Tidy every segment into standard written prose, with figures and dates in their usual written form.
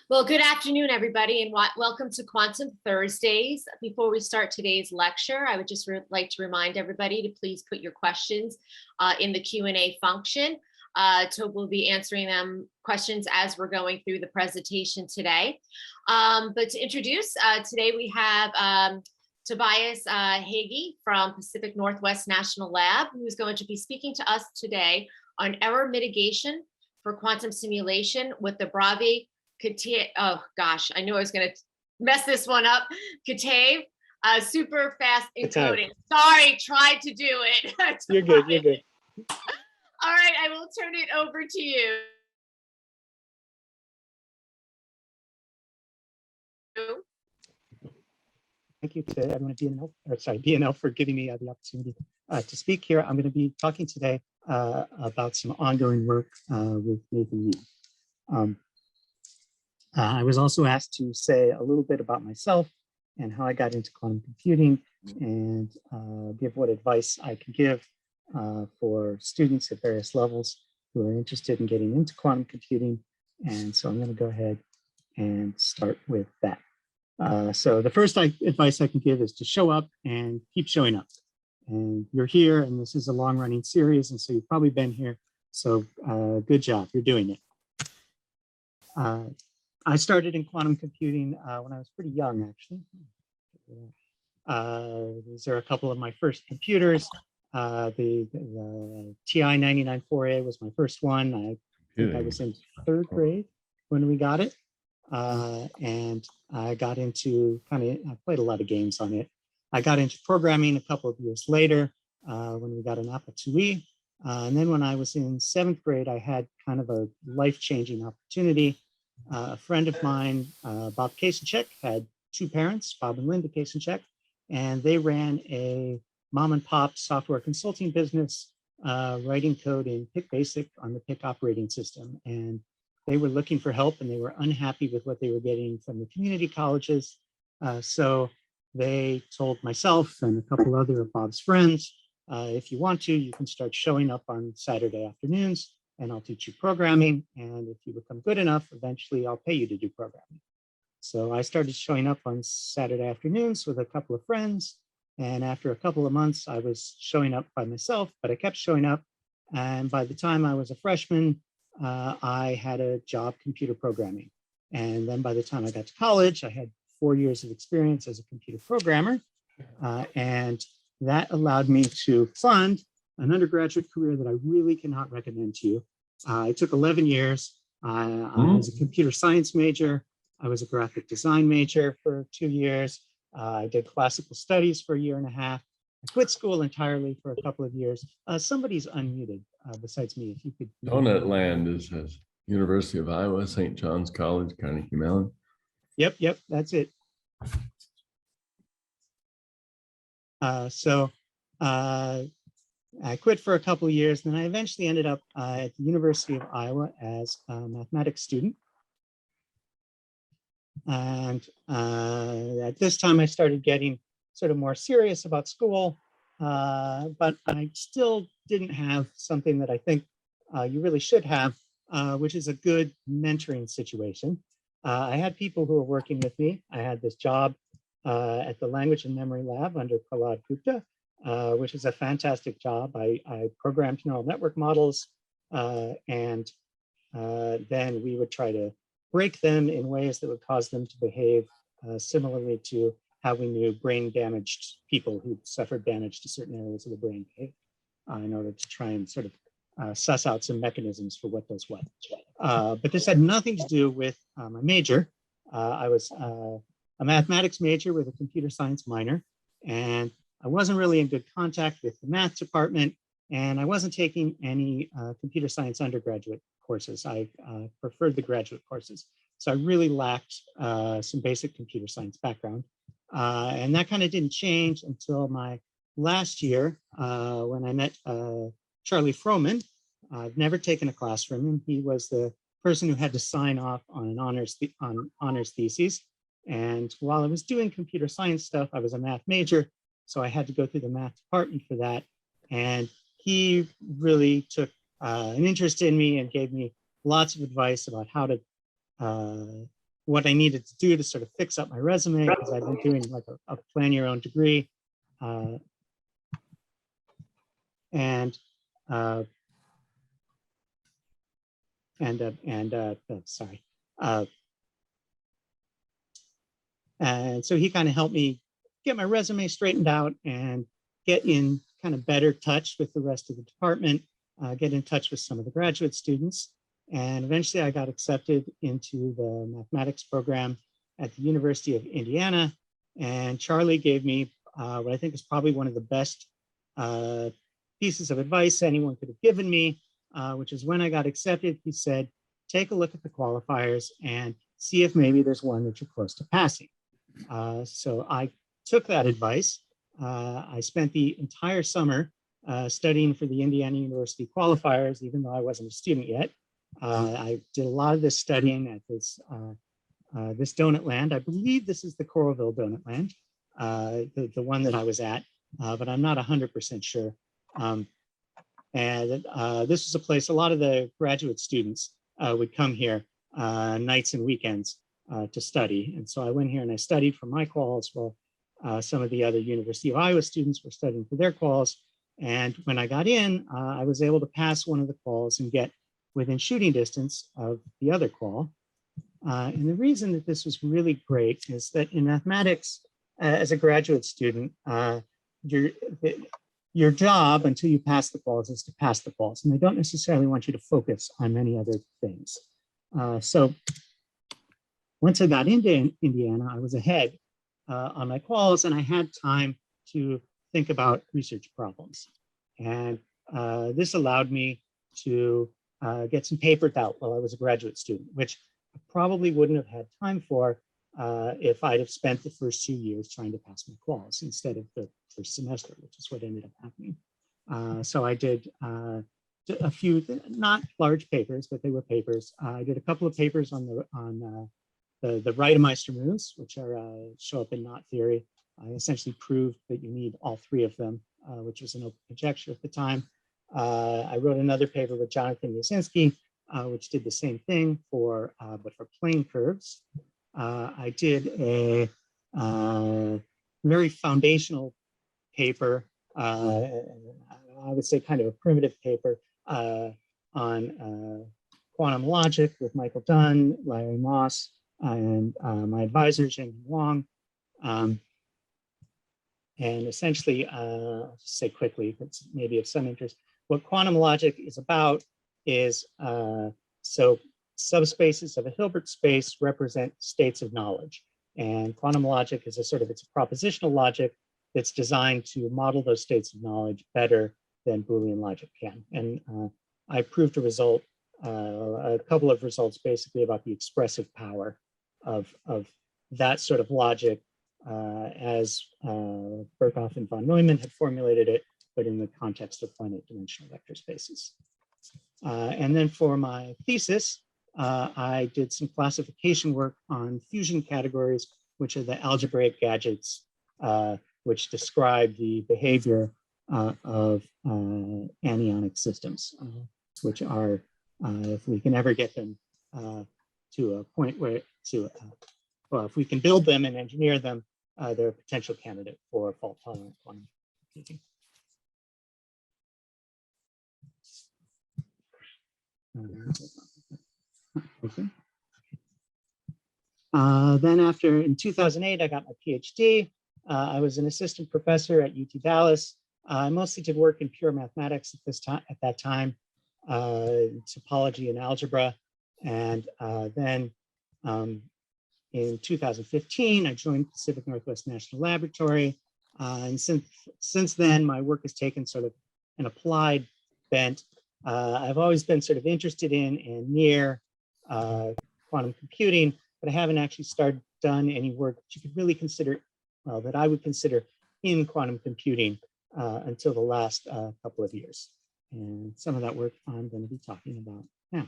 Well, good afternoon, everybody, and welcome to Quantum Thursdays. Before we start today's lecture, I would just like to remind everybody to please put your questions in the Q&A function. Tob will be answering them questions as we're going through the presentation today. But to introduce, today we have Tobias Hagge from Pacific Northwest National Lab, who's going to be speaking to us today on error mitigation for quantum simulation with the Bravi. Oh gosh, I knew I was going to mess this one up. Katave, super fast encoding. Sorry, tried to do it. You're good. You're good. All right, I will turn it over to you. Thank you to everyone at BNL for giving me the opportunity to speak here. I'm going to be talking today about some ongoing work with Nathan Reed. I was also asked to say a little bit about myself and how I got into quantum computing and give what advice I can give for students at various levels who are interested in getting into quantum computing. And so I'm going to go ahead and start with that. So the first advice I can give is to show up and keep showing up. And you're here, and this is a long-running series, and so you've probably been here. So good job, you're doing it. I started in quantum computing when I was pretty young, actually. These are a couple of my first computers. The TI-99-4A was my first one. I think I was in third grade when we got it. And I got into I played a lot of games on it. I got into programming a couple of years later when we got an Apple IIe. And then when I was in seventh grade, I had kind of a life-changing opportunity. A friend of mine, Bob Kasenchek, had two parents, Bob and Linda Kasenchek, and they ran a mom and pop software consulting business, writing code in PIC Basic on the PIC operating system. And they were looking for help, and they were unhappy with what they were getting from the community colleges. So they told myself and a couple other of Bob's friends, if you want to, you can start showing up on Saturday afternoons, and I'll teach you programming. And if you become good enough, eventually I'll pay you to do programming. So I started showing up on Saturday afternoons with a couple of friends. And after a couple of months, I was showing up by myself, but I kept showing up. And by the time I was a freshman, I had a job computer programming. And then by the time I got to college, I had 4 years of experience as a computer programmer. And that allowed me to fund an undergraduate career that I really cannot recommend to you. It took 11 years. I was a computer science major. I was a graphic design major for 2 years. I did classical studies for a year and a half. I quit school entirely for a couple of years. Somebody's unmuted besides me, if you could. Donut Land is University of Iowa, St. John's College, Carnegie Mellon. Yep, that's it. So I quit for a couple of years, and then I eventually ended up at the University of Iowa as a mathematics student. And at this time, I started getting sort of more serious about school, but I still didn't have something that I think you really should have, which is a good mentoring situation. I had people who were working with me. I had this job at the Language and Memory Lab under Prahlad Gupta, which is a fantastic job. I programmed neural network models, and then we would try to break them in ways that would cause them to behave similarly to how we knew brain damaged people who suffered damage to certain areas of the brain behave, in order to try and sort of suss out some mechanisms for what does what. But this had nothing to do with my major. I was a mathematics major with a computer science minor, and I wasn't really in good contact with the math department, and I wasn't taking any computer science undergraduate courses. I preferred the graduate courses. So I really lacked some basic computer science background. And that kind of didn't change until my last year when I met Charlie Frohman. I've never taken a class from him. He was the person who had to sign off on an honors thesis. And while I was doing computer science stuff, I was a math major, so I had to go through the math department for that. And he really took an interest in me and gave me lots of advice about how to what I needed to do to sort of fix up my resume, because I've been doing like a plan your own degree. Sorry. And so he kind of helped me get my resume straightened out and get in kind of better touch with the rest of the department, get in touch with some of the graduate students. And eventually I got accepted into the mathematics program at the University of Indiana. And Charlie gave me what I think is probably one of the best pieces of advice anyone could have given me, which is when I got accepted, he said, take a look at the qualifiers and see if maybe there's one that you're close to passing. So I took that advice. I spent the entire summer studying for the Indiana University qualifiers, even though I wasn't a student yet. I did a lot of this studying at this donut land. I believe this is the Coralville Donut Land, the one that I was at, but I'm not 100% sure. This was a place a lot of the graduate students would come here nights and weekends to study. And so I went here and I studied for my quals while some of the other University of Iowa students were studying for their quals. And when I got in, I was able to pass one of the quals and get within shooting distance of the other qual. And the reason that this was really great is that in mathematics, as a graduate student, your job until you pass the quals is to pass the quals, and they don't necessarily want you to focus on many other things. So once I got into Indiana, I was ahead on my quals, and I had time to think about research problems. And this allowed me to get some papers out while I was a graduate student, which I probably wouldn't have had time for if I'd have spent the first 2 years trying to pass my quals instead of the first semester, which is what ended up happening. So I did a few, not large papers, but they were papers. I did a couple of papers on the Reidemeister moves, which are show up in knot theory. I essentially proved that you need all three of them, which was an open conjecture at the time. I wrote another paper with Jonathan Yasinski, which did the same thing but for plane curves. I did a very foundational paper, I would say kind of a primitive paper on quantum logic with Michael Dunn, Larry Moss, and my advisor, Zheng Wang. And essentially, I'll just say quickly, but maybe of some interest, what quantum logic is about is, so subspaces of a Hilbert space represent states of knowledge. And quantum logic is it's a propositional logic that's designed to model those states of knowledge better than Boolean logic can. And I proved a couple of results basically about the expressive power of that sort of logic as Berkhoff and von Neumann had formulated it, but in the context of finite dimensional vector spaces. And then for my thesis, I did some classification work on fusion categories, which are the algebraic gadgets, which describe the behavior of anionic systems, which are, if we can ever get them to a point where, well, if we can build them and engineer them, they're a potential candidate for fault-tolerant quantum computing. Okay. Then in 2008, I got my PhD. I was an assistant professor at UT Dallas. I mostly did work in pure mathematics at that time, topology and algebra. And then in 2015, I joined Pacific Northwest National Laboratory. And since then, my work has taken sort of an applied bent. I've always been sort of interested in and near quantum computing, but I haven't actually done any work that you could really consider, well, that I would consider in quantum computing until the last couple of years. And some of that work I'm going to be talking about now.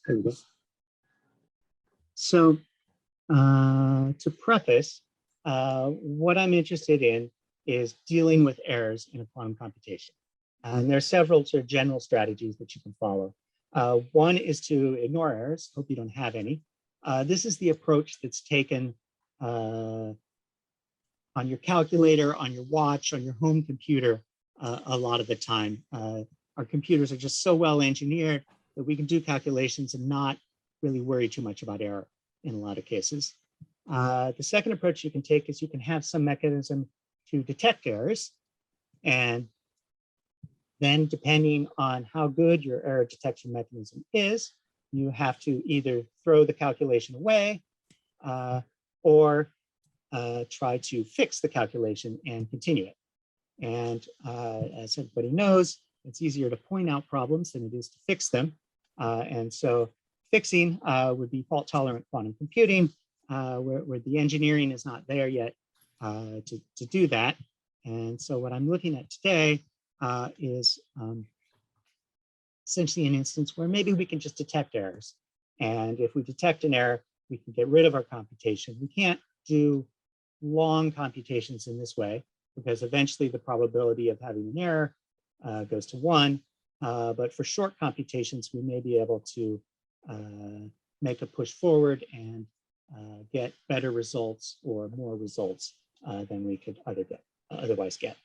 There we go. So to preface, what I'm interested in is dealing with errors in a quantum computation. And there are several sort of general strategies that you can follow. One is to ignore errors. Hope you don't have any. This is the approach that's taken on your calculator, on your watch, on your home computer a lot of the time. Our computers are just so well engineered that we can do calculations and not really worry too much about error in a lot of cases. The second approach you can take is you can have some mechanism to detect errors. And then depending on how good your error detection mechanism is, you have to either throw the calculation away or try to fix the calculation and continue it. And as everybody knows, it's easier to point out problems than it is to fix them. And so fixing would be fault-tolerant quantum computing, where the engineering is not there yet to do that. And so what I'm looking at today is essentially an instance where maybe we can just detect errors. And if we detect an error, we can get rid of our computation. We can't do long computations in this way because eventually the probability of having an error goes to 1. But for short computations, we may be able to make a push forward and get better results or more results than we could otherwise get.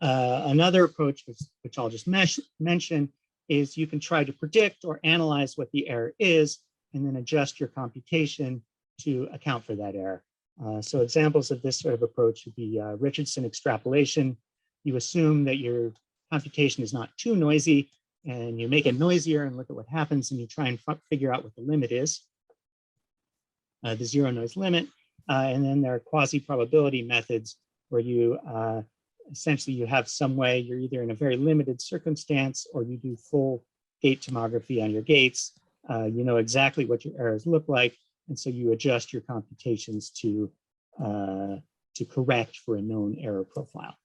Another approach, which I'll just mention, is you can try to predict or analyze what the error is and then adjust your computation to account for that error. So examples of this sort of approach would be Richardson extrapolation. You assume that your computation is not too noisy and you make it noisier and look at what happens and you try and figure out what the limit is, the zero noise limit. And then there are quasi-probability methods where you essentially you have some way, you're either in a very limited circumstance or you do full gate tomography on your gates. You know exactly what your errors look like. And so you adjust your computations to correct for a known error profile.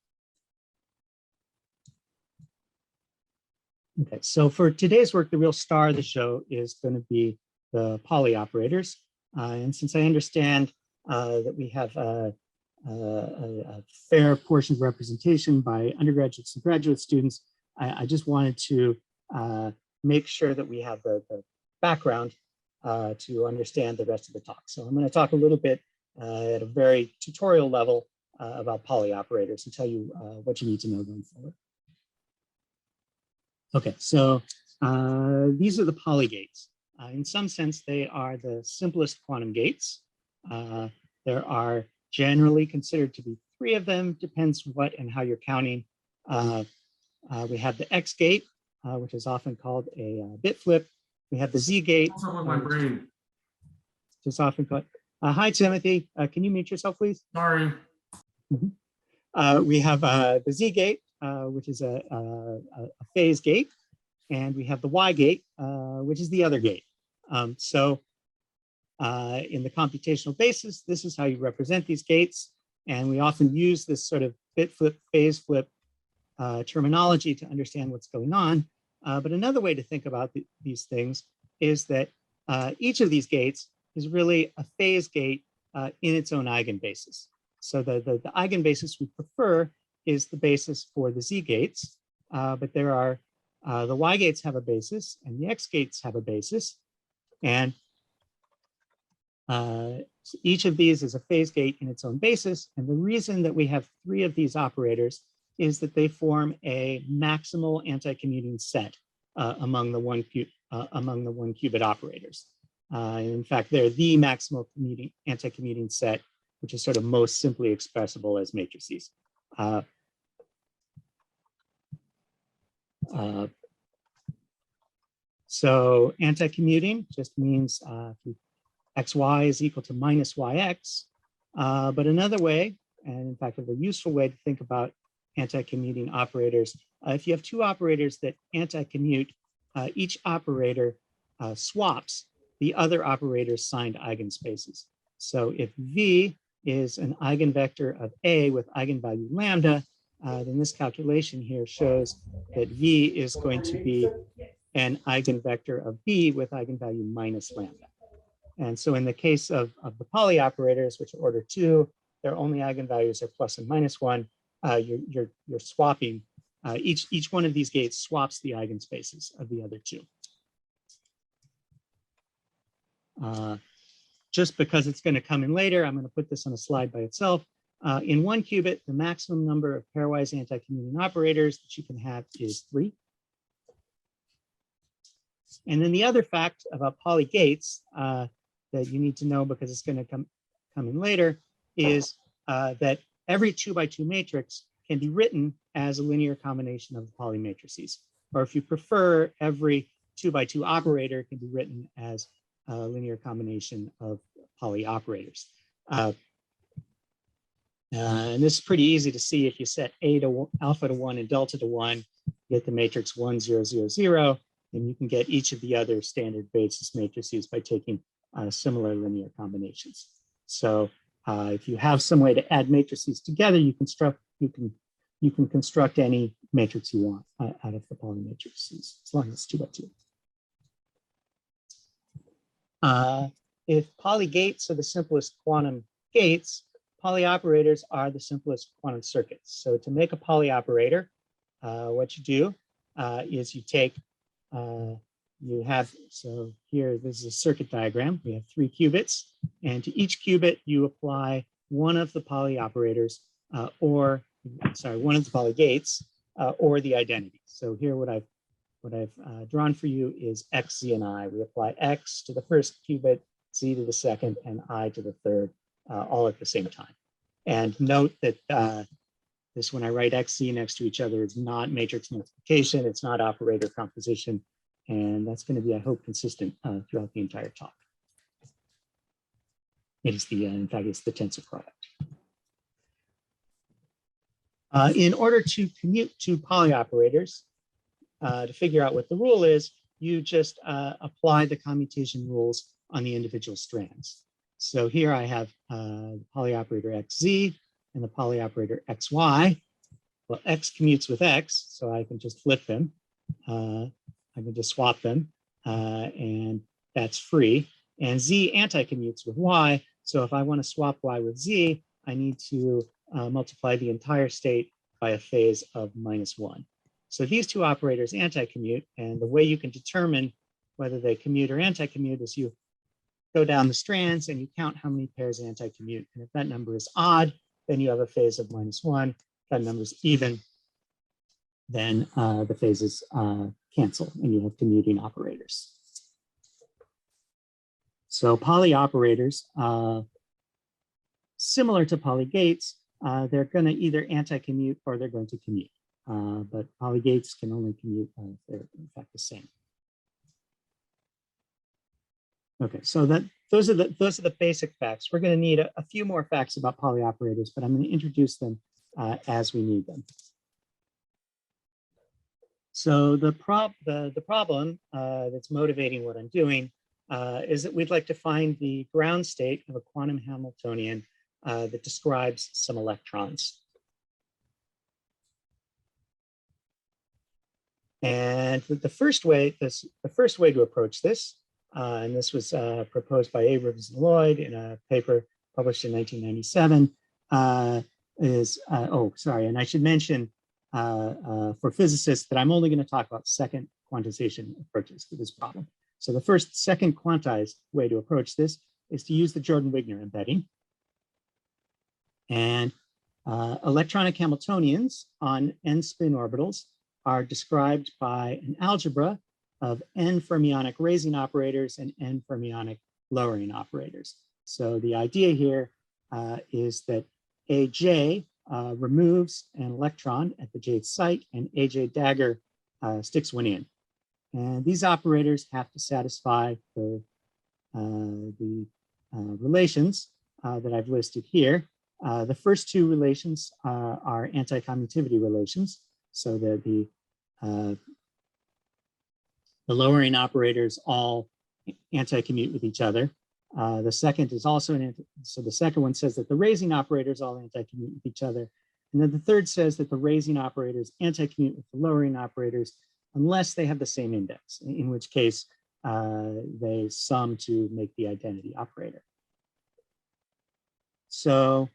Okay, so for today's work, the real star of the show is going to be the Pauli operators. And since I understand that we have a fair portion of representation by undergraduates and graduate students, I just wanted to make sure that we have the background to understand the rest of the talk. So I'm going to talk a little bit at a very tutorial level about Pauli operators and tell you what you need to know going forward. Okay, so these are the Pauli gates. In some sense, they are the simplest quantum gates. There are generally considered to be 3 of them, depends what and how you're counting. We have the X gate, which is often called a bit flip. We have the Z gate. What's up with my brain? Just often called. Hi, Timothy. Can you mute yourself, please? Sorry. We have the Z gate, which is a phase gate. And we have the Y gate, which is the other gate. So in the computational basis, this is how you represent these gates. And we often use this sort of bit flip, phase flip terminology to understand what's going on. But another way to think about these things is that each of these gates is really a phase gate in its own eigenbasis. So the eigenbasis we prefer is the basis for the Z gates, but there are the Y gates have a basis and the X gates have a basis. And so each of these is a phase gate in its own basis. And the reason that we have 3 of these operators is that they form a maximal anti-commuting set among the one qubit operators. In fact, they're the maximal anti-commuting set, which is sort of most simply expressible as matrices. So anti-commuting just means xy is equal to minus yx. But another way, and in fact, a useful way to think about anti-commuting operators, if you have 2 operators that anti-commute, each operator swaps the other operator's signed eigenspaces. So if V is an eigenvector of A with eigenvalue lambda, then this calculation here shows that V is going to be an eigenvector of B with eigenvalue minus lambda. And so in the case of the Pauli operators, which are order 2, their only eigenvalues are plus and minus 1. You're swapping each one of these gates swaps the eigenspaces of the other two. Just because it's going to come in later, I'm going to put this on a slide by itself. In one qubit, the maximum number of pairwise anti-commuting operators that you can have is 3. And then the other fact about poly gates that you need to know, because it's going to come in later, is that every 2x2 matrix can be written as a linear combination of the poly matrices. Or if you prefer, every 2x2 operator can be written as a linear combination of poly operators. And this is pretty easy to see. If you set alpha to 1 and delta to 1, you get the matrix 1, 0, 0, 0, and you can get each of the other standard basis matrices by taking similar linear combinations. So if you have some way to add matrices together, you can construct any matrix you want out of the poly matrices, as long as it's 2x2. If poly gates are the simplest quantum gates, poly operators are the simplest quantum circuits. So to make a poly operator, what you do is you take, so here, this is a circuit diagram. We have 3 qubits, and to each qubit, you apply one of the poly operators, one of the poly gates, or the identity. So here, what I've drawn for you is X, Z, and I. We apply X to the first qubit, Z to the second, and I to the third, all at the same time. And note that this, when I write X, Z next to each other, is not matrix multiplication, it's not operator composition, and that's going to be, I hope, consistent throughout the entire talk. It is in fact, it's the tensor product. In order to commute to poly operators, to figure out what the rule is, you just apply the commutation rules on the individual strands. So here I have the poly operator XZ and the poly operator XY. Well, X commutes with X, so I can just flip them. I can just swap them, and that's free. And Z anti-commutes with Y, so if I want to swap Y with Z, I need to multiply the entire state by a phase of -1. So these two operators anti-commute, and the way you can determine whether they commute or anti-commute is you go down the strands and you count how many pairs anti-commute. And if that number is odd, then you have a phase of -1. If that number is even, then the phases cancel and you have commuting operators. So poly operators, similar to poly gates, they're going to either anti-commute or they're going to commute. But poly gates can only commute if they're in fact the same. Okay, so those are the basic facts. We're going to need a few more facts about poly operators, but I'm going to introduce them as we need them. So the problem that's motivating what I'm doing is that we'd like to find the ground state of a quantum Hamiltonian that describes some electrons. And the first way to approach this, and this was proposed by Abrams and Lloyd in a paper published in 1997, and I should mention for physicists that I'm only going to talk about second quantization approaches to this problem. So the second quantized way to approach this is to use the Jordan-Wigner embedding. And electronic Hamiltonians on n spin orbitals are described by an algebra of n fermionic raising operators and n fermionic lowering operators. So the idea here is that AJ removes an electron at the jth site and AJ dagger sticks one in. And these operators have to satisfy the relations that I've listed here. The first two relations are anti-commutivity relations. So that the lowering operators all anti-commute with each other. The second is also so the second one says that the raising operators all anti-commute with each other. And then the third says that the raising operators anti-commute with the lowering operators unless they have the same index, in which case they sum to make the identity operator. So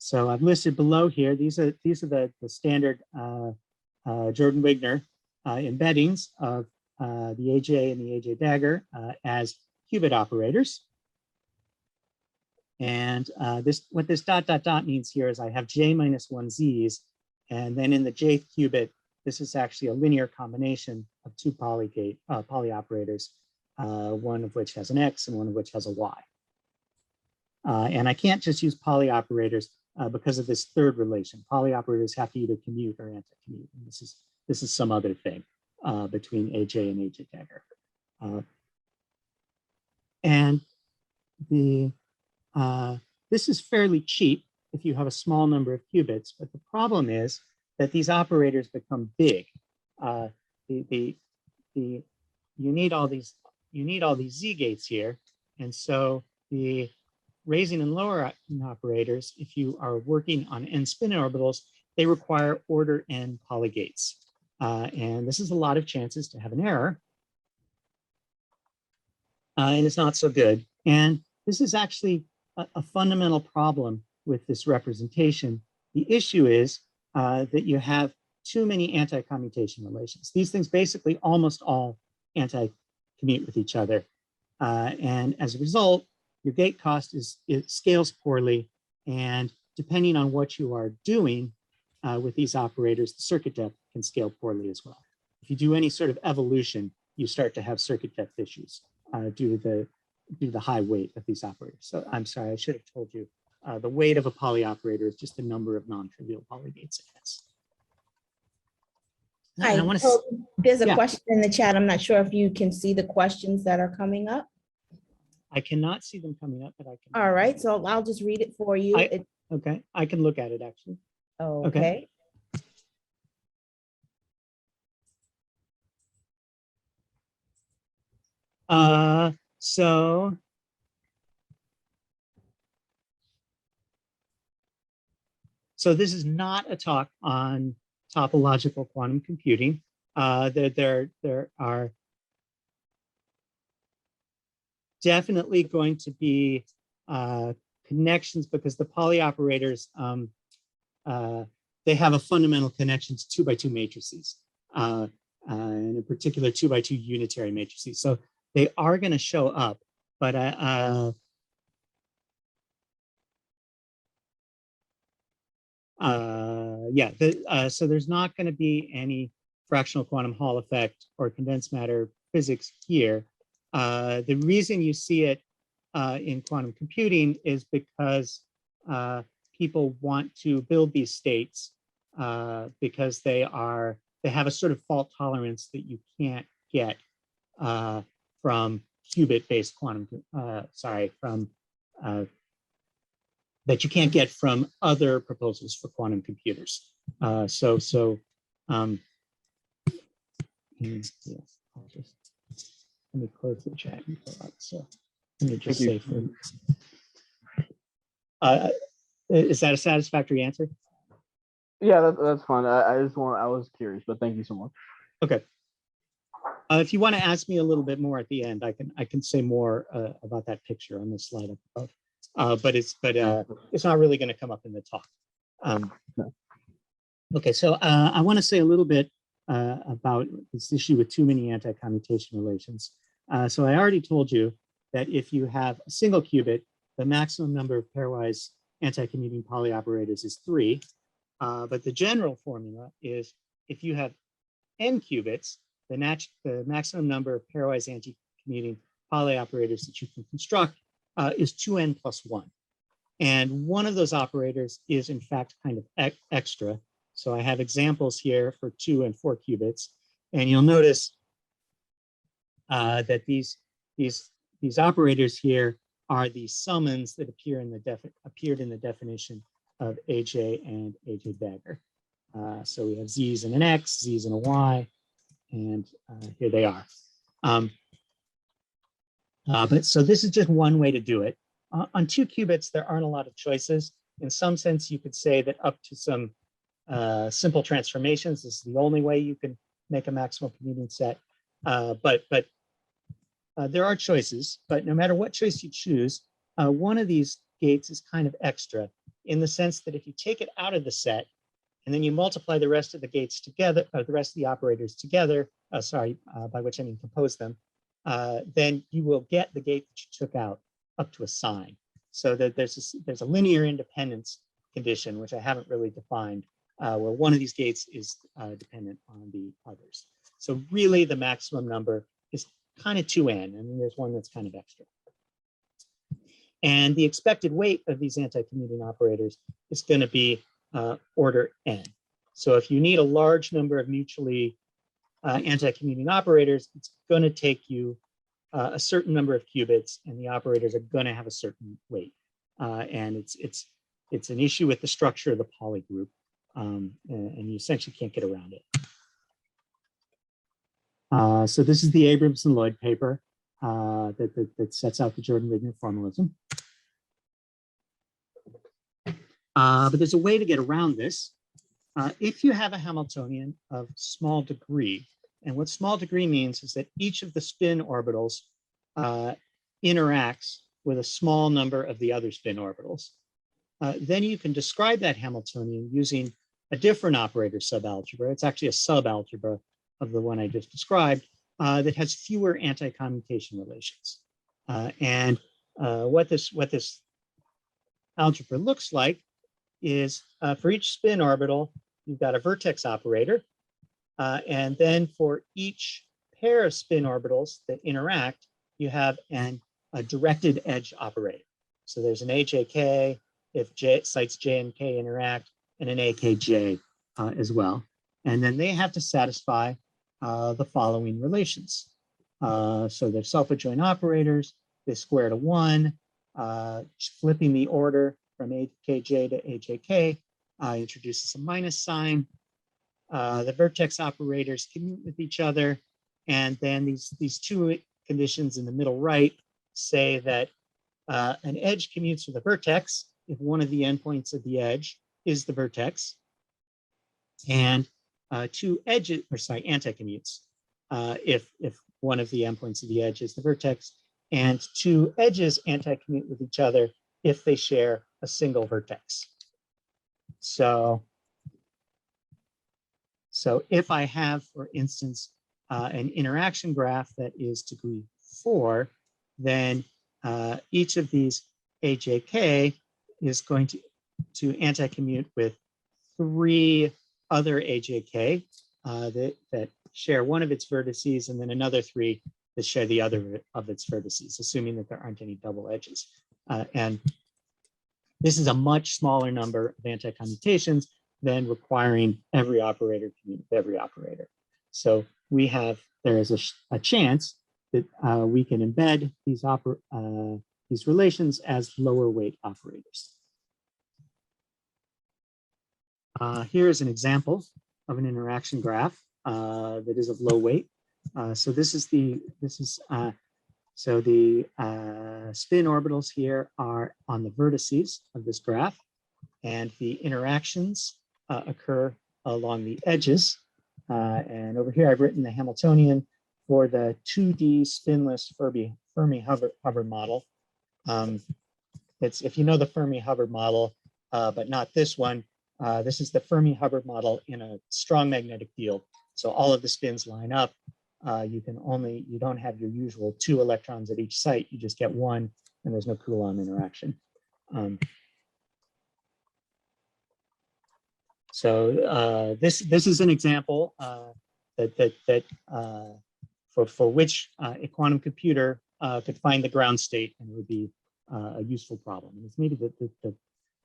So I've listed below here, these are the standard Jordan-Wigner embeddings of the AJ and the AJ dagger as qubit operators. And what this ... means here is I have j minus 1 z's, and then in the jth qubit, this is actually a linear combination of two poly operators, one of which has an x and one of which has a y. And I can't just use poly operators because of this third relation. Poly operators have to either commute or anti-commute. And this is some other thing between AJ and AJ dagger. And this is fairly cheap if you have a small number of qubits, but the problem is that these operators become big. You need all these Z gates here, and so the raising and lowering operators, if you are working on n spin orbitals, they require order n polygates, and this is a lot of chances to have an error, and it's not so good. And this is actually a fundamental problem with this representation. The issue is that you have too many anti-commutation relations. These things basically almost all anti-commute with each other. And as a result, your gate cost it scales poorly. And depending on what you are doing with these operators, the circuit depth can scale poorly as well. If you do any sort of evolution, you start to have circuit depth issues due to the high weight of these operators. So I'm sorry, I should have told you. The weight of a poly operator is just the number of non-trivial polygates it has. Hi, there's a question in the chat. I'm not sure if you can see the questions that are coming up. I cannot see them coming up, but I can. All right, so I'll just read it for you. Okay, I can look at it actually. Okay. So this is not a talk on topological quantum computing. There are definitely going to be connections because the poly operators, they have a fundamental connection to 2x2 matrices, and in particular 2x2 unitary matrices. So they are going to show up, but so there's not going to be any fractional quantum Hall effect or condensed matter physics here. The reason you see it in quantum computing is because people want to build these states because they have a sort of fault tolerance that you can't get from qubit-based quantum, that you can't get from other proposals for quantum computers. Yeah, I'll just, let me close the chat. So let me just say, is that a satisfactory answer? Yeah, that's fine. I was curious, but thank you so much. Okay. If you want to ask me a little bit more at the end, I can say more about that picture on this slide up above. But it's not really going to come up in the talk. No. Okay, so I want to say a little bit about this issue with too many anti-commutation relations. So I already told you that if you have a single qubit, the maximum number of pairwise anti-commuting poly operators is 3. But the general formula is if you have n qubits, the maximum number of pairwise anti-commuting poly operators that you can construct is 2n plus 1. And one of those operators is in fact kind of extra. So I have examples here for 2 and 4 qubits. And you'll notice that these operators here are the summons that appeared in the definition of AJ and AJ dagger. So we have Z's and an X, Z's and a Y, and here they are. But so this is just one way to do it. On 2 qubits, there aren't a lot of choices. In some sense, you could say that up to some simple transformations, this is the only way you can make a maximal commuting set. But there are choices, but no matter what choice you choose, one of these gates is kind of extra. in the sense that if you take it out of the set and then you multiply the rest of the gates together, or the rest of the operators together, by which I mean compose them, then you will get the gate that you took out up to a sign. So that there's a linear independence condition, which I haven't really defined, where one of these gates is dependent on the others. So really the maximum number is kind of 2n, and then there's one that's kind of extra. And the expected weight of these anti-commuting operators is going to be order n. So if you need a large number of mutually anti-commuting operators, it's going to take you a certain number of qubits, and the operators are going to have a certain weight. And it's an issue with the structure of the poly group, and you essentially can't get around it. So this is the Abrams and Lloyd paper that sets out the Jordan-Wigner formalism. But there's a way to get around this. If you have a Hamiltonian of small degree, and what small degree means is that each of the spin orbitals interacts with a small number of the other spin orbitals, then you can describe that Hamiltonian using a different operator subalgebra. It's actually a subalgebra of the one I just described that has fewer anti-commutation relations. And what this algebra looks like is for each spin orbital, you've got a vertex operator. And then for each pair of spin orbitals that interact, you have a directed edge operator. So there's an AJK if sites J and K interact, and an AKJ as well. And then they have to satisfy the following relations. So they're self-adjoint operators, they square to 1, flipping the order from AKJ to AJK introduces a minus sign. The vertex operators commute with each other, and then these two conditions in the middle right say that an edge commutes with a vertex if one of the endpoints of the edge is the vertex, and two edges, anti-commutes if one of the endpoints of the edge is the vertex, and two edges anti-commute with each other if they share a single vertex. So if I have, for instance, an interaction graph that is degree 4, then each of these AJK is going to anti-commute with 3 other AJK that share one of its vertices, and then another 3 that share the other of its vertices, assuming that there aren't any double edges. And this is a much smaller number of anti-commutations than requiring every operator to commute with every operator. So there is a chance that we can embed these relations as lower weight operators. Here is an example of an interaction graph that is of low weight. So the spin orbitals here are on the vertices of this graph, and the interactions occur along the edges. And over here, I've written the Hamiltonian for the 2D spinless Fermi-Hubbard model. If you know the Fermi-Hubbard model, but not this one, this is the Fermi-Hubbard model in a strong magnetic field. So all of the spins line up. You don't have your usual 2 electrons at each site. You just get 1, and there's no Coulomb interaction. So this is an example for which a quantum computer could find the ground state, and it would be a useful problem. And it's maybe the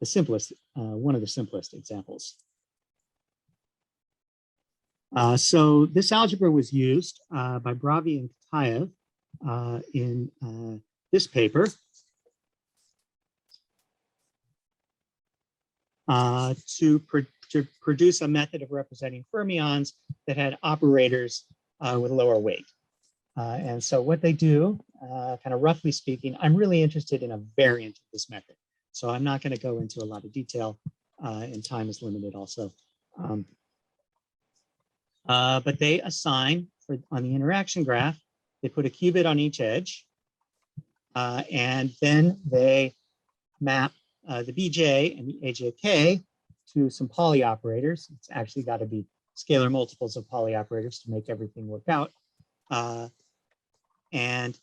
simplest, one of the simplest examples. So this algebra was used by Bravi and Kataev in this paper to produce a method of representing fermions that had operators with lower weight. And so what they do, kind of roughly speaking, I'm really interested in a variant of this method. So I'm not going to go into a lot of detail, and time is limited also. But they assign, on the interaction graph, they put a qubit on each edge, and then they map the BJ and the AJK to some poly operators. It's actually got to be scalar multiples of poly operators to make everything work out. And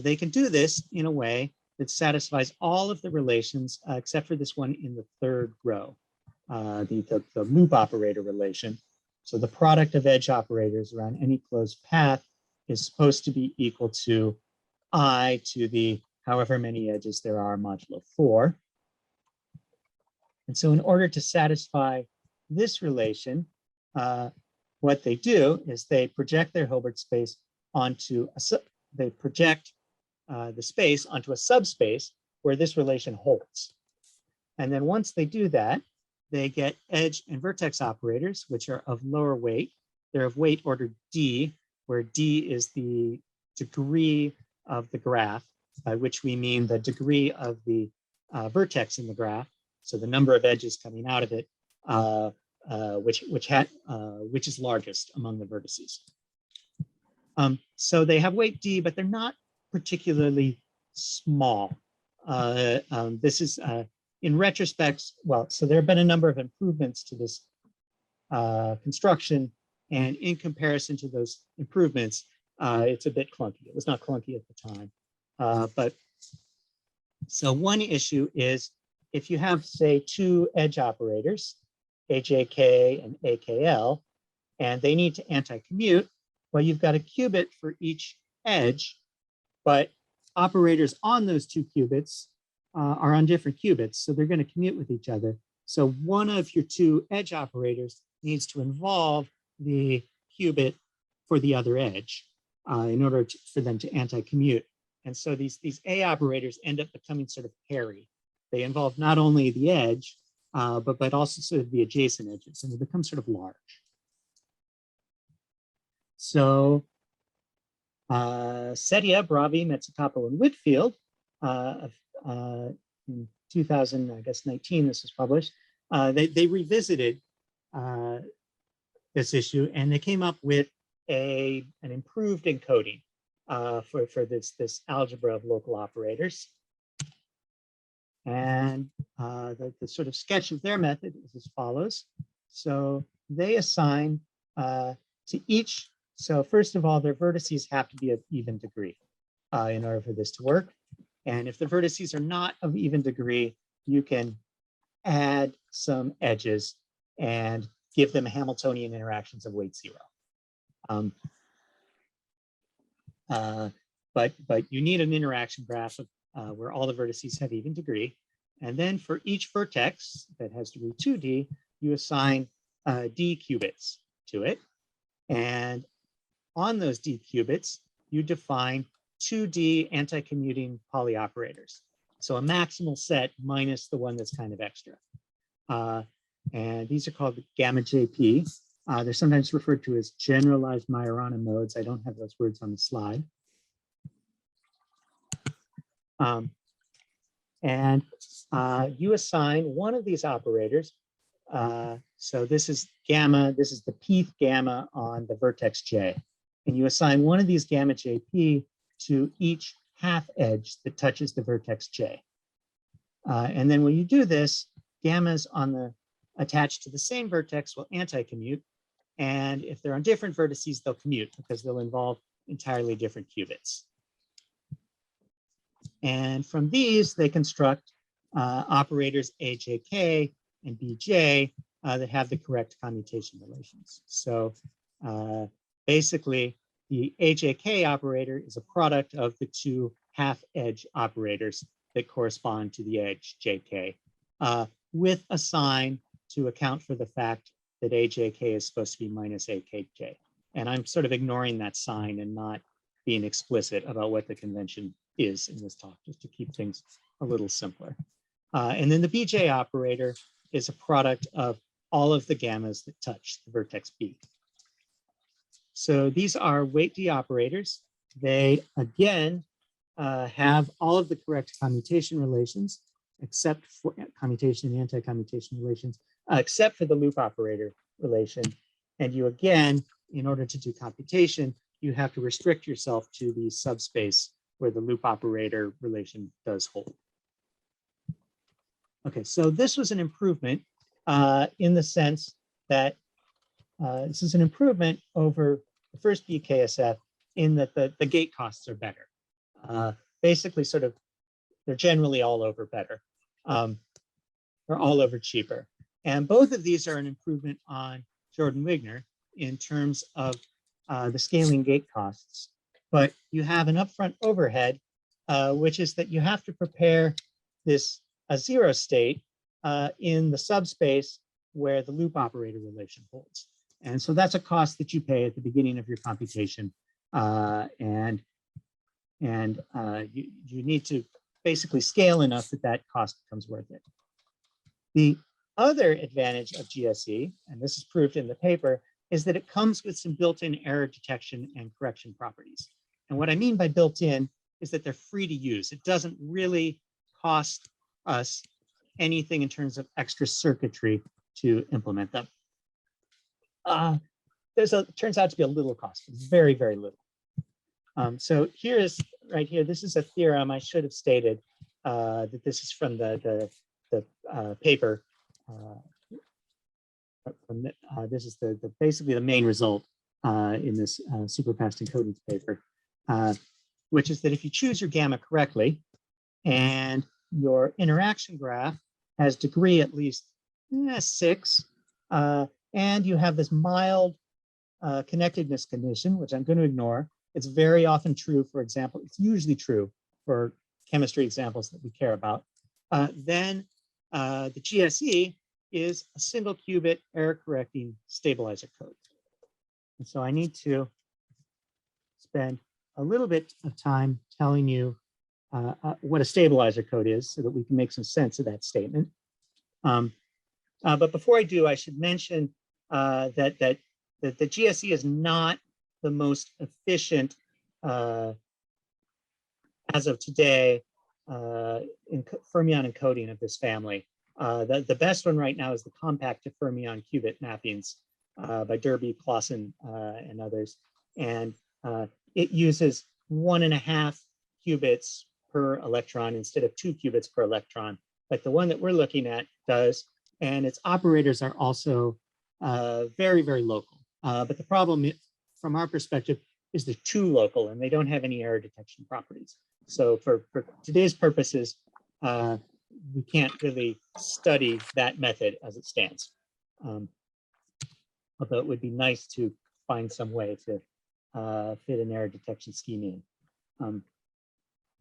they can do this in a way that satisfies all of the relations except for this one in the third row, the loop operator relation. So the product of edge operators around any closed path is supposed to be equal to I to the however many edges there are modulo 4. And so in order to satisfy this relation, what they do is they project their Hilbert space onto they project the space onto a subspace where this relation holds. And then once they do that, they get edge and vertex operators, which are of lower weight. They're of weight order D, where D is the degree of the graph, by which we mean the degree of the vertex in the graph. So the number of edges coming out of it, which is largest among the vertices. So they have weight D, but they're not particularly small. This is in retrospect, well, so there have been a number of improvements to this construction, and in comparison to those improvements, it's a bit clunky. It was not clunky at the time. But so one issue is if you have, say, two edge operators, AJK and AKL, and they need to anti-commute, well, you've got a qubit for each edge, but operators on those two qubits are on different qubits, so they're going to commute with each other. So one of your two edge operators needs to involve the qubit for the other edge in order for them to anti-commute. And so these A operators end up becoming sort of hairy. They involve not only the edge, but also sort of the adjacent edges, and they become sort of large. So Setia, Bravi, Metsukapo, and Whitfield in 2019, this was published, they revisited this issue, and they came up with an improved encoding for this algebra of local operators. And the sort of sketch of their method is as follows. So they assign to each, so first of all, their vertices have to be of even degree in order for this to work. And if the vertices are not of even degree, you can add some edges and give them Hamiltonian interactions of weight 0. But you need an interaction graph of, where all the vertices have even degree. And then for each vertex that has degree 2D, you assign D qubits to it. And on those D qubits, you define 2D anti-commuting poly operators. So a maximal set minus the one that's kind of extra. And these are called gamma JP. They're sometimes referred to as generalized Majorana modes. I don't have those words on the slide. And you assign one of these operators. So this is gamma, this is the pth gamma on the vertex J. And you assign one of these gamma JP to each half edge that touches the vertex J. And then when you do this, gammas on the attached to the same vertex will anti-commute. And if they're on different vertices, they'll commute because they'll involve entirely different qubits. And from these, they construct operators AJK and BJ that have the correct commutation relations. So basically, the AJK operator is a product of the two half-edge operators that correspond to the edge JK, with a sign to account for the fact that AJK is supposed to be minus AKJ. And I'm sort of ignoring that sign and not being explicit about what the convention is in this talk, just to keep things a little simpler. And then the BJ operator is a product of all of the gammas that touch the vertex B. So these are weight D operators. They, again, have all of the correct commutation relations, except for commutation and anti-commutation relations, except for the loop operator relation. And you, again, in order to do computation, you have to restrict yourself to the subspace where the loop operator relation does hold. Okay, so this was an improvement in the sense that this is an improvement over the first BKSF in that the gate costs are better. Basically, sort of, they're generally all over better, or all over cheaper. And both of these are an improvement on Jordan-Wigner in terms of the scaling gate costs. But you have an upfront overhead, which is that you have to prepare this a zero state in the subspace where the loop operator relation holds. And so that's a cost that you pay at the beginning of your computation. You need to basically scale enough that that cost becomes worth it. The other advantage of GSE, and this is proved in the paper, is that it comes with some built-in error detection and correction properties. And what I mean by built-in is that they're free to use. It doesn't really cost us anything in terms of extra circuitry to implement them. Turns out to be a little cost, very, very little. So here is, right here, this is a theorem I should have stated that this is from the paper. This is basically the main result in this superfast encodings paper, which is that if you choose your gamma correctly and your interaction graph has degree at least 6, and you have this mild connectedness condition, which I'm going to ignore. It's very often true, for example, it's usually true for chemistry examples that we care about. Then the GSE is a single qubit error correcting stabilizer code. And so I need to spend a little bit of time telling you what a stabilizer code is so that we can make some sense of that statement. But before I do, I should mention that the GSE is not the most efficient, as of today, in fermion encoding of this family. The best one right now is the compact to fermion qubit mappings by Derby, Clausen, and others. And it uses 1.5 qubits per electron instead of 2 qubits per electron, like the one that we're looking at does. And its operators are also very, very local. But the problem from our perspective is they're too local and they don't have any error detection properties. So for today's purposes, we can't really study that method as it stands. Although it would be nice to find some way to fit an error detection scheme in.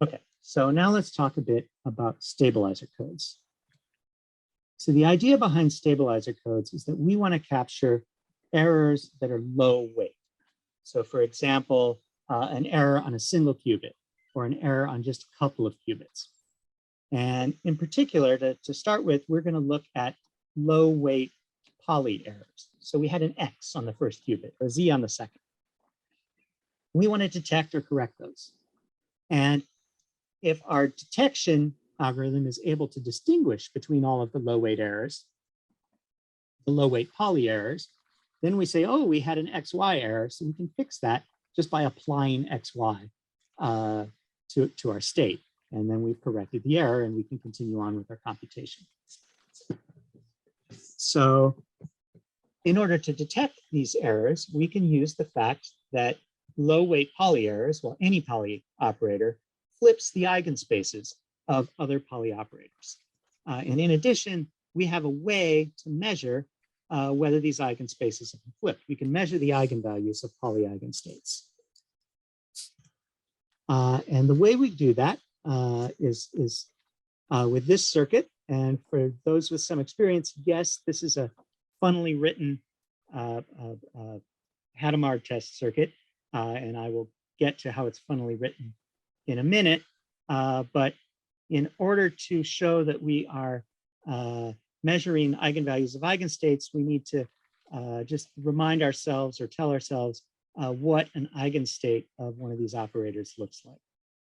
Okay, so now let's talk a bit about stabilizer codes. So the idea behind stabilizer codes is that we want to capture errors that are low weight. So for example, an error on a single qubit or an error on just a couple of qubits. And in particular, to start with, we're going to look at low weight poly errors. So we had an X on the first qubit, a Z on the second. We want to detect or correct those. And if our detection algorithm is able to distinguish between all of the low weight errors, the low weight poly errors, then we say, oh, we had an XY error, so we can fix that just by applying XY to our state. And then we've corrected the error and we can continue on with our computation. So in order to detect these errors, we can use the fact that low weight poly errors, well, any poly operator flips the eigenspaces of other poly operators. And in addition, we have a way to measure whether these eigenspaces have been flipped. We can measure the eigenvalues of poly eigenstates. And the way we do that is with this circuit. And for those with some experience, yes, this is a funnily written Hadamard test circuit. And I will get to how it's funnily written in a minute. But in order to show that we are measuring eigenvalues of eigenstates, we need to just remind ourselves or tell ourselves what an eigenstate of one of these operators looks like.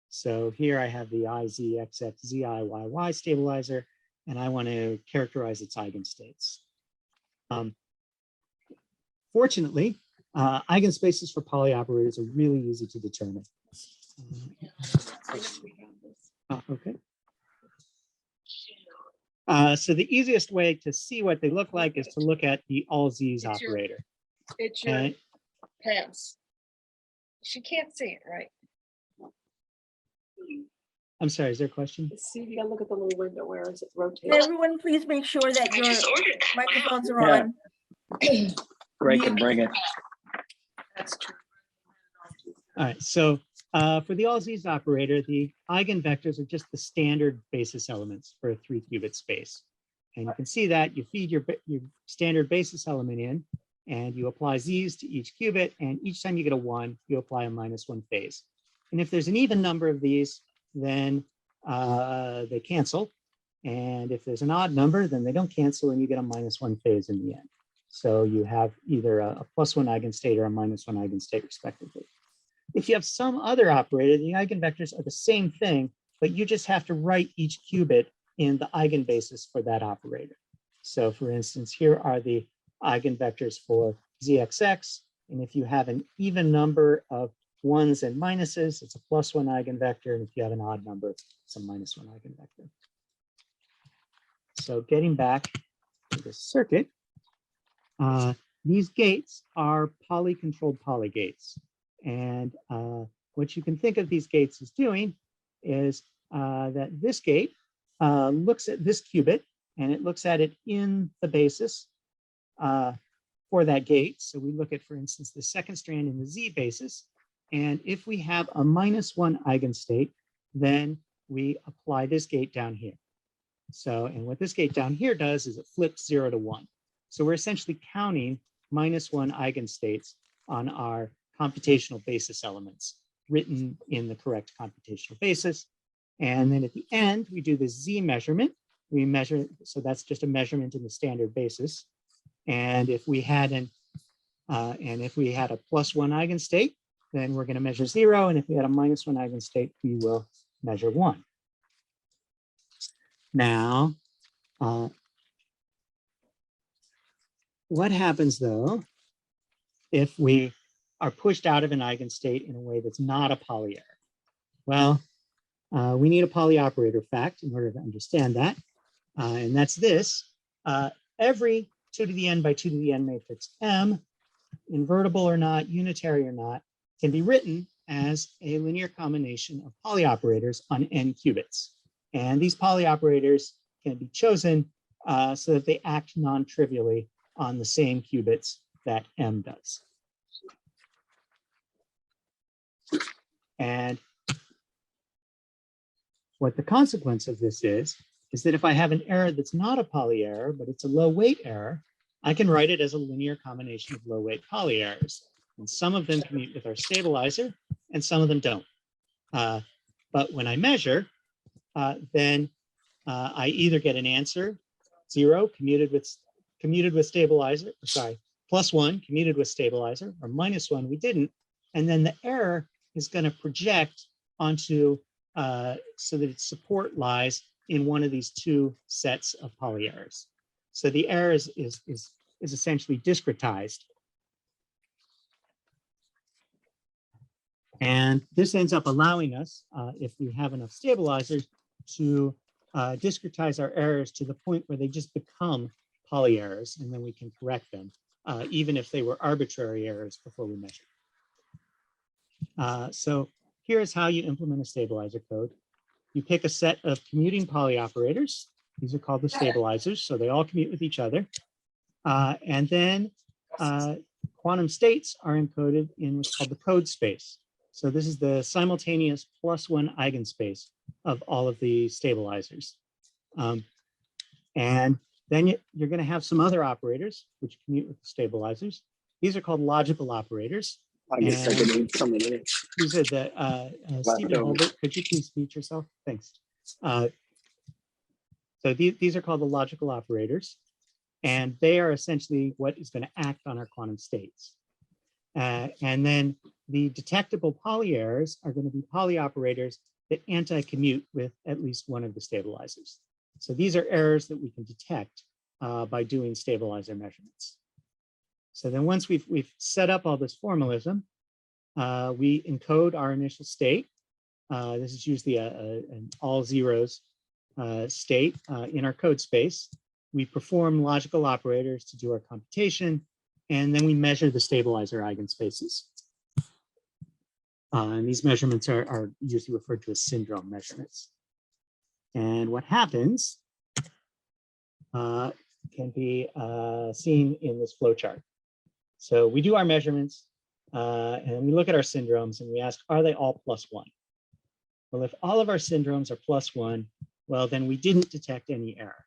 So here I have the IZXXZIYY stabilizer, and I want to characterize its eigenstates. Fortunately, eigenspaces for poly operators are really easy to determine. Okay. So the easiest way to see what they look like is to look at the all Z's operator. It's your And pass. She can't see it, right? I'm sorry, is there a question? See, you gotta look at the little window where is it Can rotating? everyone please make sure that your microphones are Yeah. on? Greg can bring it. That's true. All right, so for the all Z's operator, the eigenvectors are just the standard basis elements for a 3-qubit space. And you can see that you feed your standard basis element in, and you apply Z's to each qubit, and each time you get a 1, you apply a -1 phase. And if there's an even number of these, then they cancel. And if there's an odd number, then they don't cancel, and you get a -1 phase in the end. So you have either a +1 eigenstate or a -1 eigenstate, respectively. If you have some other operator, the eigenvectors are the same thing, but you just have to write each qubit in the eigenbasis for that operator. So for instance, here are the eigenvectors for ZXX. And if you have an even number of 1s and minuses, it's a +1 eigenvector. And if you have an odd number, it's a -1 eigenvector. So getting back to the circuit, these gates are poly-controlled poly gates. And what you can think of these gates as doing is that this gate looks at this qubit, and it looks at it in the basis for that gate. So we look at, for instance, the second strand in the Z basis. And if we have a -1 eigenstate, then we apply this gate down here. So, and what this gate down here does is it flips 0 to 1. So we're essentially counting -1 eigenstates on our computational basis elements written in the correct computational basis. And then at the end, we do the Z measurement. We measure, so that's just a measurement in the standard basis. And if we had a +1 eigenstate, then we're going to measure 0. And if we had a -1 eigenstate, we will measure 1. Now, what happens though if we are pushed out of an eigenstate in a way that's not a poly error? Well, we need a poly operator fact in order to understand that. And that's this. Every 2 to the n by 2 to the n matrix M, invertible or not, unitary or not, can be written as a linear combination of poly operators on n qubits. And these poly operators can be chosen so that they act non-trivially on the same qubits that M does. And what the consequence of this is that if I have an error that's not a poly error, but it's a low weight error, I can write it as a linear combination of low weight poly errors. And some of them commute with our stabilizer and some of them don't. But when I measure, then I either get an answer 0 commuted with stabilizer, sorry, +1 commuted with stabilizer, or -1 we didn't. And then the error is going to project onto so that its support lies in one of these 2 sets of poly errors. So the error is essentially discretized. And this ends up allowing us, if we have enough stabilizers, to discretize our errors to the point where they just become poly errors, and then we can correct them, even if they were arbitrary errors before we measure. So here's how you implement a stabilizer code. You pick a set of commuting poly operators. These are called the stabilizers, so they all commute with each other. And then quantum states are encoded in what's called the code space. So this is the simultaneous +1 eigenspace of all of the stabilizers. And then you're going to have some other operators which commute with the stabilizers. These are called logical operators. I guess I could need something in it. These are the Stephen Holbert, could you please mute yourself? Thanks. So these are called the logical operators, and they are essentially what is going to act on our quantum states. And then the detectable poly errors are going to be poly operators that anti-commute with at least one of the stabilizers. So these are errors that we can detect by doing stabilizer measurements. So then once we've set up all this formalism, we encode our initial state. This is usually an all zeros state in our code space. We perform logical operators to do our computation, and then we measure the stabilizer eigenspaces. And these measurements are usually referred to as syndrome measurements. And what happens can be seen in this flowchart. So we do our measurements and we look at our syndromes and we ask, are they all +1? Well, if all of our syndromes are +1, well, then we didn't detect any error.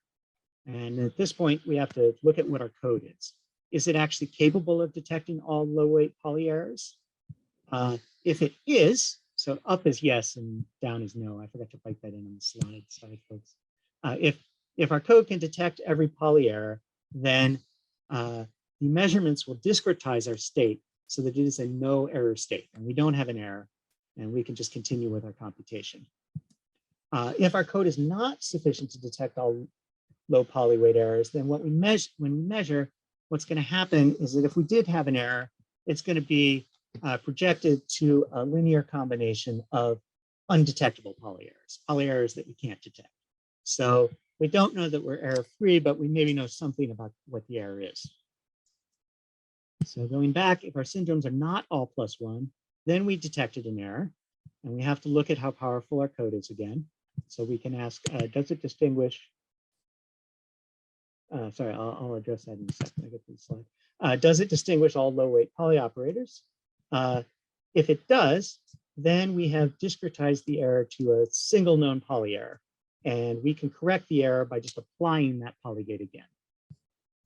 And at this point, we have to look at what our code is. Is it actually capable of detecting all low weight poly errors? If it is, so up is yes and down is no. I forgot to write that in on the slide. Sorry, folks. If our code can detect every poly error, then the measurements will discretize our state so that it is a no error state and we don't have an error and we can just continue with our computation. If our code is not sufficient to detect all low poly weight errors, then when we measure, what's going to happen is that if we did have an error, it's going to be projected to a linear combination of undetectable poly errors that we can't detect. So we don't know that we're error free, but we maybe know something about what the error is. So going back, if our syndromes are not all +1, then we detected an error and we have to look at how powerful our code is again. So we can ask, does it distinguish? Sorry, I'll address that in a second. I get to the slide. Does it distinguish all low weight poly operators? If it does, then we have discretized the error to a single known poly error, and we can correct the error by just applying that polygate again.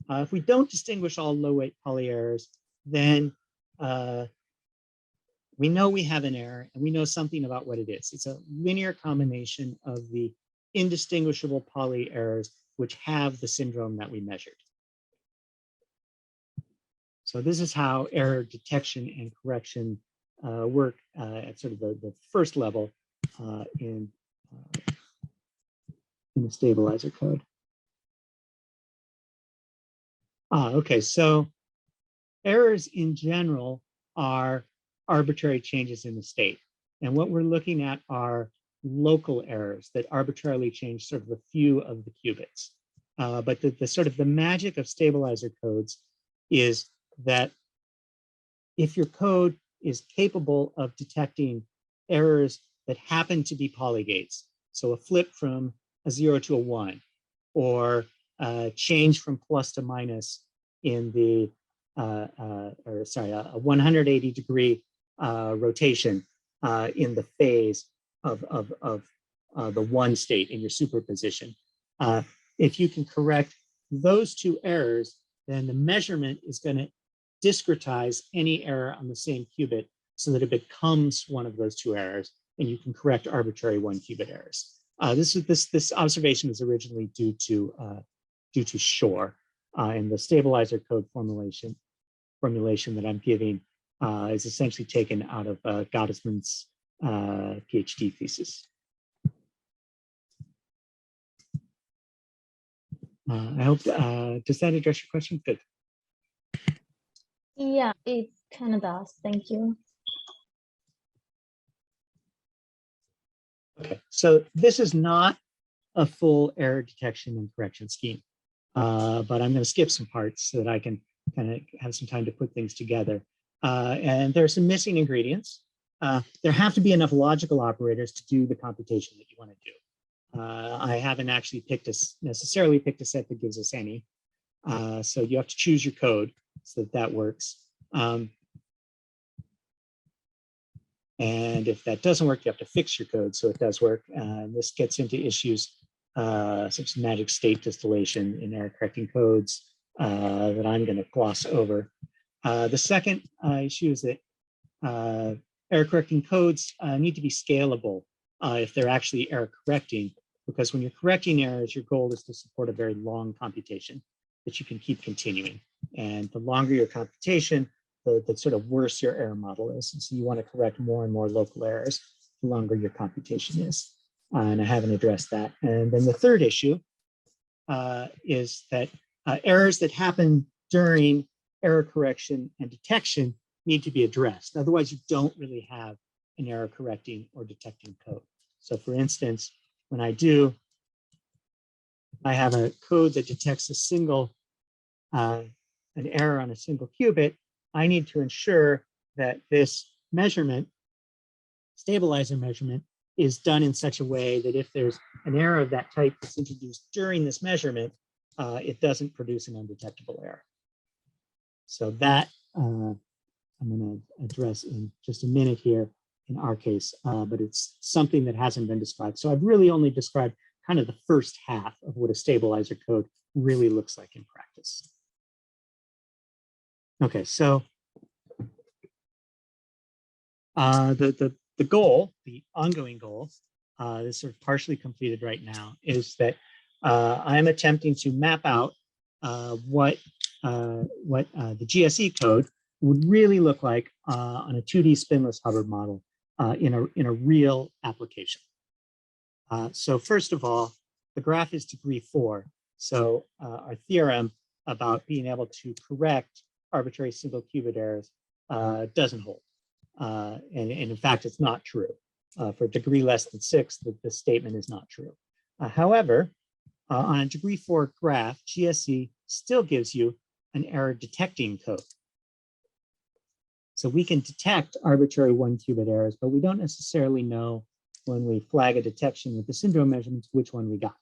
If we don't distinguish all low weight poly errors, then we know we have an error and we know something about what it is. It's a linear combination of the indistinguishable poly errors which have the syndrome that we measured. So this is how error detection and correction work at sort of the first level in the stabilizer code. Okay, so errors in general are arbitrary changes in the state. And what we're looking at are local errors that arbitrarily change sort of a few of the qubits. But the sort of the magic of stabilizer codes is that if your code is capable of detecting errors that happen to be polygates, so a flip from a 0 to a 1, or change from plus to minus in the, a 180 degree rotation in the phase of the one state in your superposition. If you can correct those two errors, then the measurement is going to discretize any error on the same qubit so that it becomes one of those two errors, and you can correct arbitrary 1 qubit errors. This observation was originally due to Shor, and the stabilizer code formulation that I'm giving is essentially taken out of Gottesman's PhD thesis. I hope, does that address your question? Good. Yeah, it kind of does. Thank you. Okay, so this is not a full error detection and correction scheme, but I'm going to skip some parts so that I can kind of have some time to put things together. And there are some missing ingredients. There have to be enough logical operators to do the computation that you want to do. I haven't actually necessarily picked a set that gives us any. So you have to choose your code so that works. And if that doesn't work, you have to fix your code so it does work. This gets into issues such as magic state distillation in error correcting codes that I'm going to gloss over. The second issue is that error correcting codes need to be scalable if they're actually error correcting, because when you're correcting errors, your goal is to support a very long computation that you can keep continuing. And the longer your computation, the sort of worse your error model is. And so you want to correct more and more local errors the longer your computation is. And I haven't addressed that. And then the third issue is that errors that happen during error correction and detection need to be addressed. Otherwise, you don't really have an error correcting or detecting code. So for instance, when I do I have a code that detects a single, an error on a single qubit, I need to ensure that this measurement, stabilizer measurement, is done in such a way that if there's an error of that type that's introduced during this measurement, it doesn't produce an undetectable error. So that I'm going to address in just a minute here in our case, but it's something that hasn't been described. So I've really only described kind of the first half of what a stabilizer code really looks like in practice. Okay, so the goal, the ongoing goal, is sort of partially completed right now, is that I am attempting to map out what the GSE code would really look like on a 2D spinless Hubbard model in a real application. So first of all, the graph is degree 4. So our theorem about being able to correct arbitrary single qubit errors doesn't hold. And in fact, it's not true. For degree less than 6, the statement is not true. However, on a degree 4 graph, GSE still gives you an error detecting code. So we can detect arbitrary 1 qubit errors, but we don't necessarily know when we flag a detection with the syndrome measurements which one we got.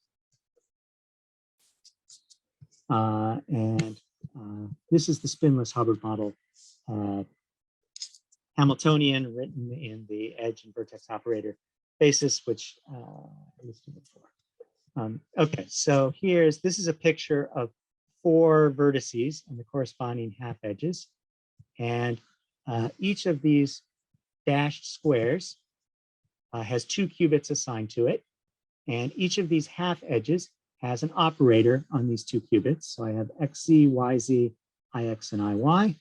This is the spinless Hubbard model, Hamiltonian, written in the edge and vertex operator basis, which I listed before. Okay, so this is a picture of 4 vertices and the corresponding half edges. And each of these dashed squares has 2 qubits assigned to it. And each of these half edges has an operator on these 2 qubits. So I have XZ, YZ, IX, and IY.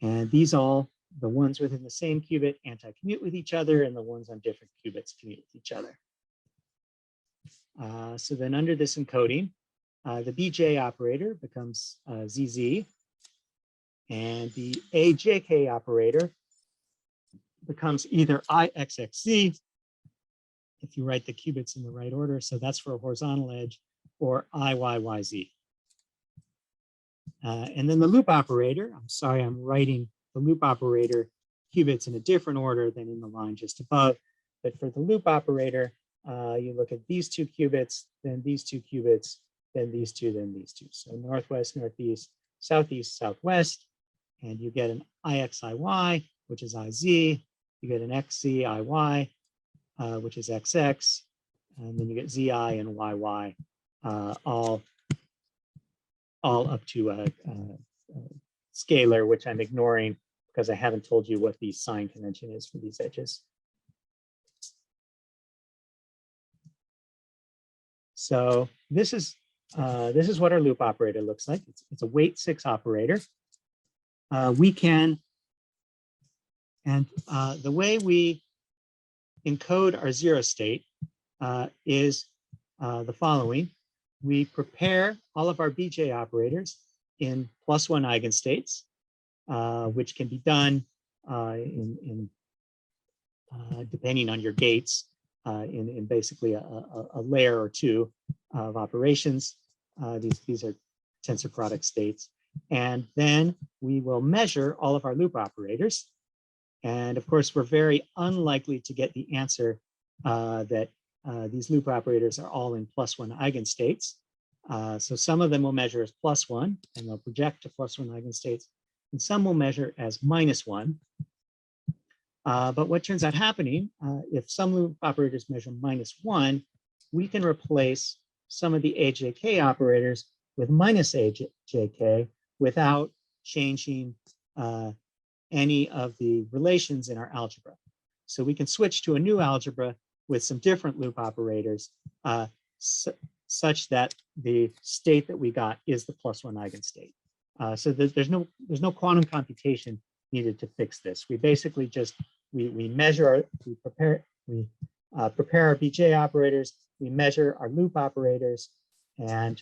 And these all, the ones within the same qubit anti-commute with each other, and the ones on different qubits commute with each other. So then under this encoding, the BJ operator becomes ZZ, and the AJK operator becomes either IXXZ, if you write the qubits in the right order, so that's for a horizontal edge, or IYYZ. And then the loop operator, I'm sorry, I'm writing the loop operator qubits in a different order than in the line just above, but for the loop operator, you look at these 2 qubits, then these 2 qubits, then these 2, then these 2. So northwest, northeast, southeast, southwest, and you get an IXIY, which is IZ, you get an XZIY, which is XX, and then you get ZI and YY, all up to a scalar, which I'm ignoring because I haven't told you what the sign convention is for these edges. So this is what our loop operator looks like. It's a weight 6 operator. We can, and the way we encode our 0 state is the following. We prepare all of our BJ operators in +1 eigenstates, which can be done depending on your gates in basically a layer or 2 of operations. These are tensor product states. And then we will measure all of our loop operators. And of course, we're very unlikely to get the answer that these loop operators are all in +1 eigenstates. So some of them will measure as +1 and they'll project to +1 eigenstates, and some will measure as -1. But what turns out happening, if some loop operators measure -1, we can replace some of the AJK operators with -AJK without changing any of the relations in our algebra. So we can switch to a new algebra with some different loop operators such that the state that we got is the +1 eigenstate. So there's no quantum computation needed to fix this. We basically just we measure we prepare our BJ operators, we measure our loop operators, and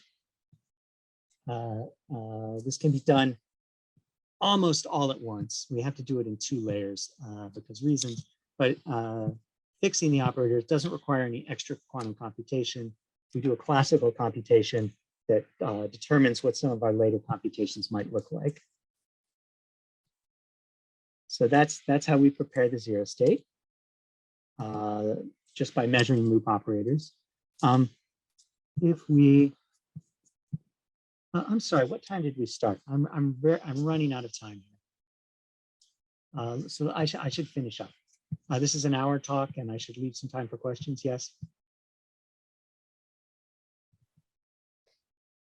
this can be done almost all at once. We have to do it in 2 layers because reasons, but fixing the operators doesn't require any extra quantum computation. we do a classical computation that determines what some of our later computations might look like. So that's how we prepare the zero state, just by measuring loop operators. If we, I'm sorry, what time did we start? I'm running out of time here. So I should finish up. This is an hour talk, and I should leave some time for questions. Yes.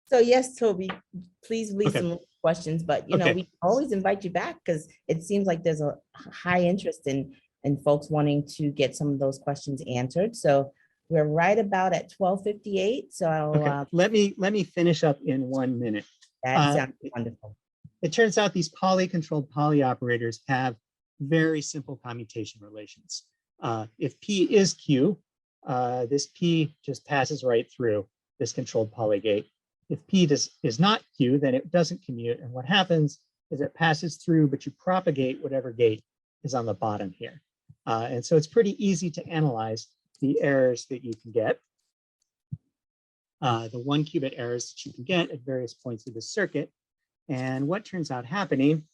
So yes, Toby, please leave Okay. some questions, but you know, Okay. we always invite you back because it seems like there's a high interest in folks wanting to get some of those questions answered. So we're right about at 12:58. So Okay. Let me finish up in 1 minute. that sounds wonderful. It turns out these poly-controlled poly operators have very simple commutation relations. If P is Q, this P just passes right through this controlled poly gate. If P is not Q, then it doesn't commute. And what happens is it passes through, but you propagate whatever gate is on the bottom here. And so it's pretty easy to analyze the errors that you can get. The 1-qubit errors that you can get at various points of the circuit. And what turns out happening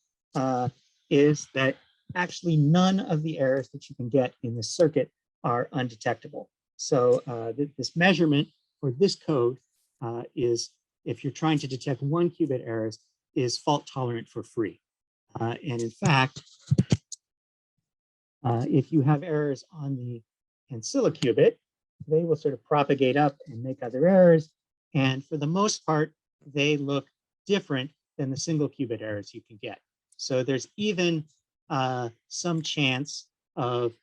is that actually none of the errors that you can get in the circuit are undetectable. So this measurement for this code is, if you're trying to detect 1-qubit errors, is fault tolerant for free. And in fact, if you have errors on the ancilla qubit, they will sort of propagate up and make other errors. And for the most part, they look different than the single qubit errors you can get. So there's even some chance of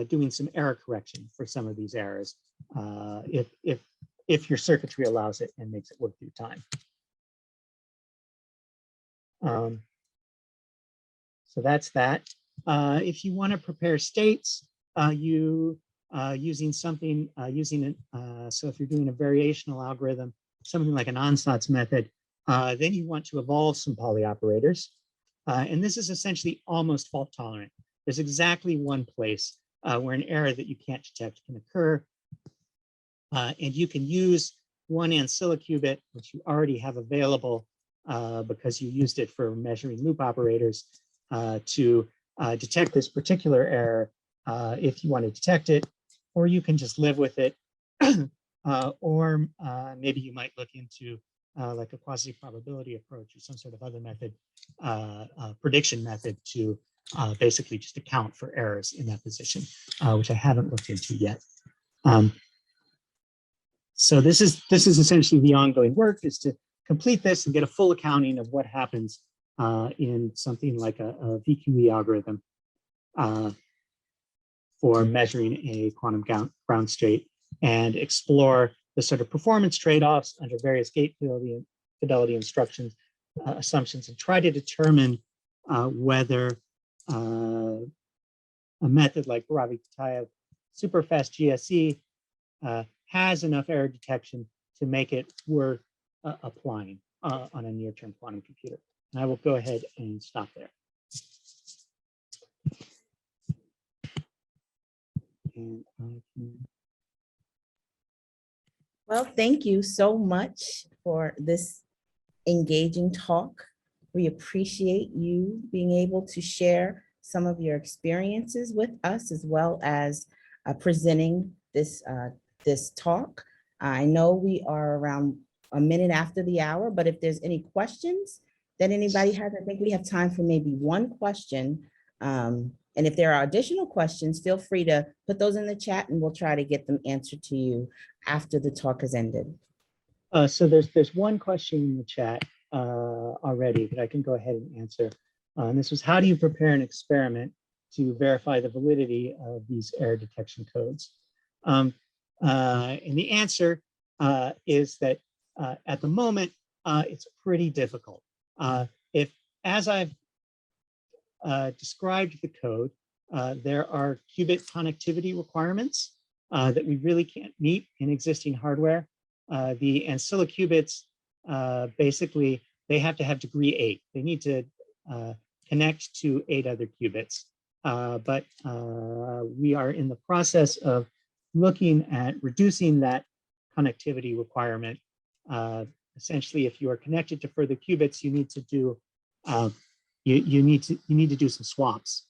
doing some error correction for some of these errors if your circuitry allows it and makes it work through time. So that's that. If you want to prepare states, using something, so if you're doing a variational algorithm, something like an ansatz method, then you want to evolve some poly operators. And this is essentially almost fault tolerant. There's exactly one place where an error that you can't detect can occur. And you can use one ancilla qubit, which you already have available because you used it for measuring loop operators, to detect this particular error if you want to detect it, or you can just live with it. Or maybe you might look into like a quasi-probability approach or some sort of other method, prediction method, to basically just account for errors in that position, which I haven't looked into yet. So this is essentially the ongoing work, is to complete this and get a full accounting of what happens in something like a VQE algorithm for measuring a quantum ground state, and explore the sort of performance trade-offs under various gate fidelity instructions, assumptions, and try to determine whether a method like Baravi-Kitaev superfast GSE has enough error detection to make it worth applying on a near-term quantum computer. And I will go ahead and stop there. And I can... Well, thank you so much for this engaging talk. We appreciate you being able to share some of your experiences with us, as well as presenting this talk. I know we are around a minute after the hour, but if there's any questions that anybody has, I think we have time for maybe one question. And if there are additional questions, feel free to put those in the chat and we'll try to get them answered to you after the talk has ended. So there's one question in the chat already that I can go ahead and answer. And this was, how do you prepare an experiment to verify the validity of these error detection codes? And the answer is that at the moment, it's pretty difficult. As I've described the code, there are qubit connectivity requirements that we really can't meet in existing hardware. The ancilla qubits, basically, they have to have degree 8. They need to connect to 8 other qubits. But we are in the process of looking at reducing that connectivity requirement. Essentially, if you are connected to further qubits, you need to do you need to do some swaps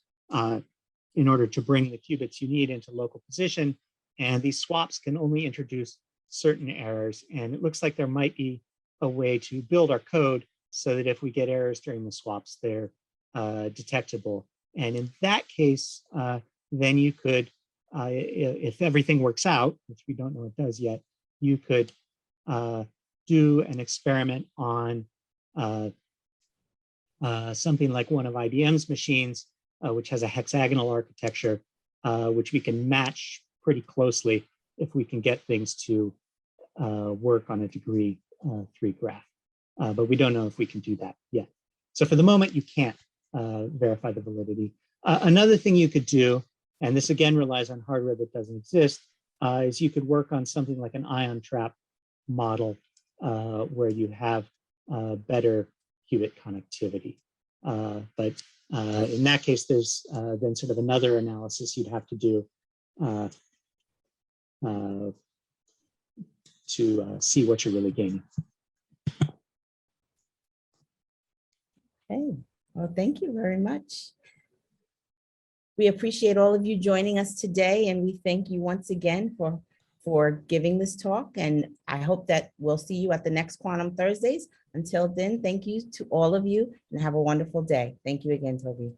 in order to bring the qubits you need into local position. And these swaps can only introduce certain errors. And it looks like there might be a way to build our code so that if we get errors during the swaps, they're detectable. And in that case, then you could, if everything works out, which we don't know it does yet, you could do an experiment on something like one of IBM's machines, which has a hexagonal architecture, which we can match pretty closely if we can get things to work on a degree 3 graph. But we don't know if we can do that yet. So for the moment, you can't verify the validity. Another thing you could do, and this again relies on hardware that doesn't exist, is you could work on something like an ion trap model where you have better qubit connectivity. But in that case, there's then sort of another analysis you'd have to do to see what you're really gaining. Okay, well, thank you very much. We appreciate all of you joining us today, and we thank you once again for giving this talk. And I hope that we'll see you at the next Quantum Thursdays. Until then, thank you to all of you and have a wonderful day. Thank you again, Toby.